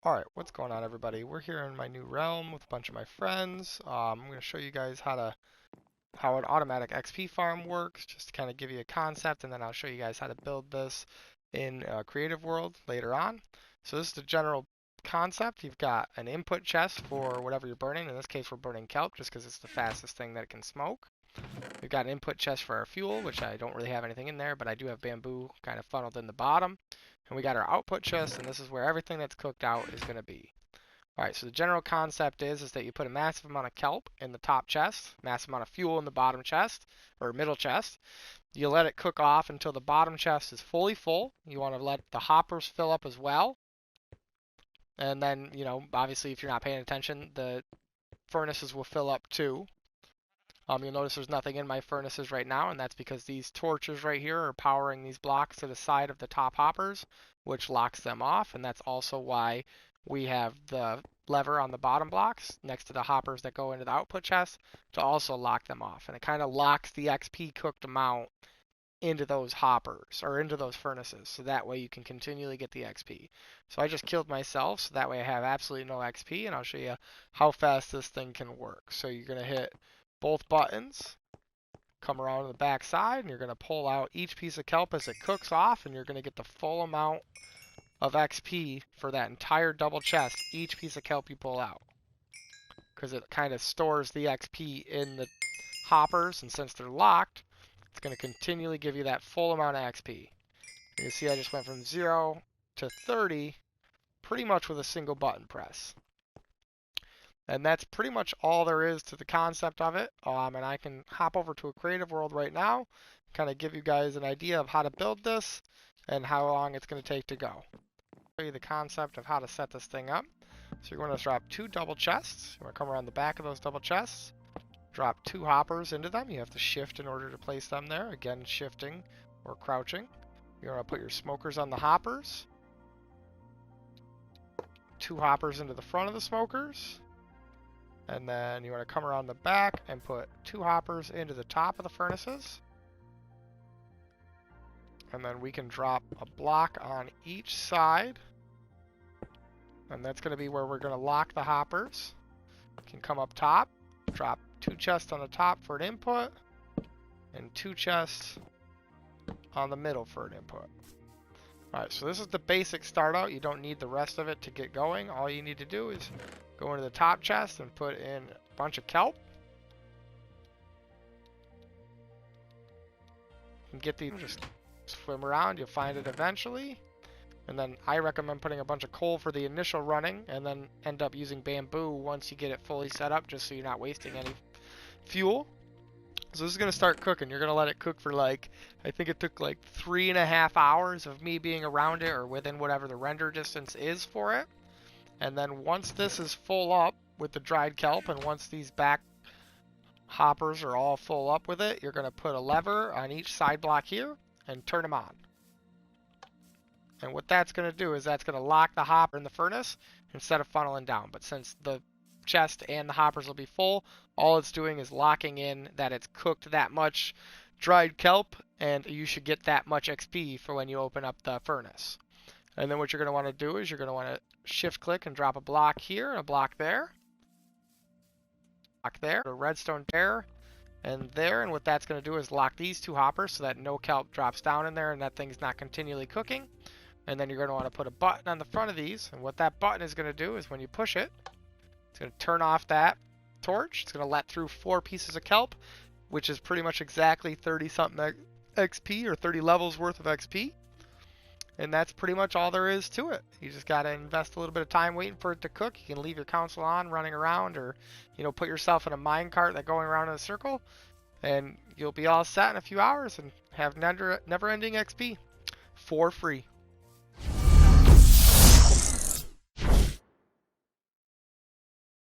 Alright, what's going on everybody? We're here in my new realm with a bunch of my friends. I'm going to show you guys how an automatic XP farm works, just to kind of give you a concept, and then I'll show you guys how to build this in Creative World later on. So this is the general concept. You've got an input chest for whatever you're burning. In this case, we're burning kelp just because it's the fastest thing that it can smoke. We've got an input chest for our fuel, which I don't really have anything in there, but I do have bamboo kind of funneled in the bottom. And we got our output chest, and this is where everything that's cooked out is going to be. Alright, so the general concept is that you put a massive amount of kelp in the top chest, massive amount of fuel in the bottom chest, or middle chest. You let it cook off until the bottom chest is fully full. You want to let the hoppers fill up as well. And then, obviously if you're not paying attention, the furnaces will fill up too. You'll notice there's nothing in my furnaces right now, and that's because these torches right here are powering these blocks to the side of the top hoppers, which locks them off, and that's also why we have the lever on the bottom blocks next to the hoppers that go into the output chest to also lock them off. And it kind of locks the XP cooked amount into those hoppers, or into those furnaces, so that way you can continually get the XP. So I just killed myself, so that way I have absolutely no XP, and I'll show you how fast this thing can work. So you're going to hit both buttons, come around to the back side, and you're going to pull out each piece of kelp as it cooks off, and you're going to get the full amount of XP for that entire double chest, each piece of kelp you pull out. Because it kind of stores the XP in the hoppers, and since they're locked, it's going to continually give you that full amount of XP. You see I just went from 0 to 30 pretty much with a single button press. And that's pretty much all there is to the concept of it. And I can hop over to a Creative World right now, kind of give you guys an idea of how to build this and how long it's going to take to go. I'll show you the concept of how to set this thing up. So you're going to drop 2 double chests. You're going to come around the back of those double chests, drop 2 hoppers into them. You have to shift in order to place them there. Again, shifting or crouching. You're going to put your smokers on the hoppers. 2 hoppers into the front of the smokers. And then you want to come around the back and put 2 hoppers into the top of the furnaces. And then we can drop a block on each side. And that's going to be where we're going to lock the hoppers. You can come up top, drop 2 chests on the top for an input, and 2 chests on the middle for an input. Alright, so this is the basic start out. You don't need the rest of it to get going. All you need to do is go into the top chest and put in a bunch of kelp. And get these, just swim around, you'll find it eventually. And then I recommend putting a bunch of coal for the initial running, and then end up using bamboo once you get it fully set up, just so you're not wasting any fuel. So this is going to start cooking. You're going to let it cook for I think it took 3.5 hours of me being around it, or within whatever the render distance is for it. And then once this is full up with the dried kelp, and once these back hoppers are all full up with it, you're going to put a lever on each side block here and turn them on. And what that's going to do is that's going to lock the hopper in the furnace instead of funneling down. But since the chest and the hoppers will be full, all it's doing is locking in that it's cooked that much dried kelp, and you should get that much XP for when you open up the furnace. And then what you're going to want to do is you're going to want to shift click and drop a block here and a block there. Block there, a redstone there and there, and what that's going to do is lock these 2 hoppers so that no kelp drops down in there and that thing's not continually cooking. And then you're going to want to put a button on the front of these, and what that button is going to do is when you push it, it's going to turn off that torch. It's going to let through 4 pieces of kelp, which is pretty much exactly 30 something XP, or 30 levels worth of XP. And that's pretty much all there is to it. You just got to invest a little bit of time waiting for it to cook. You can leave your console on running around, or put yourself in a minecart that's going around in a circle, and you'll be all set in a few hours and have never-ending XP for free.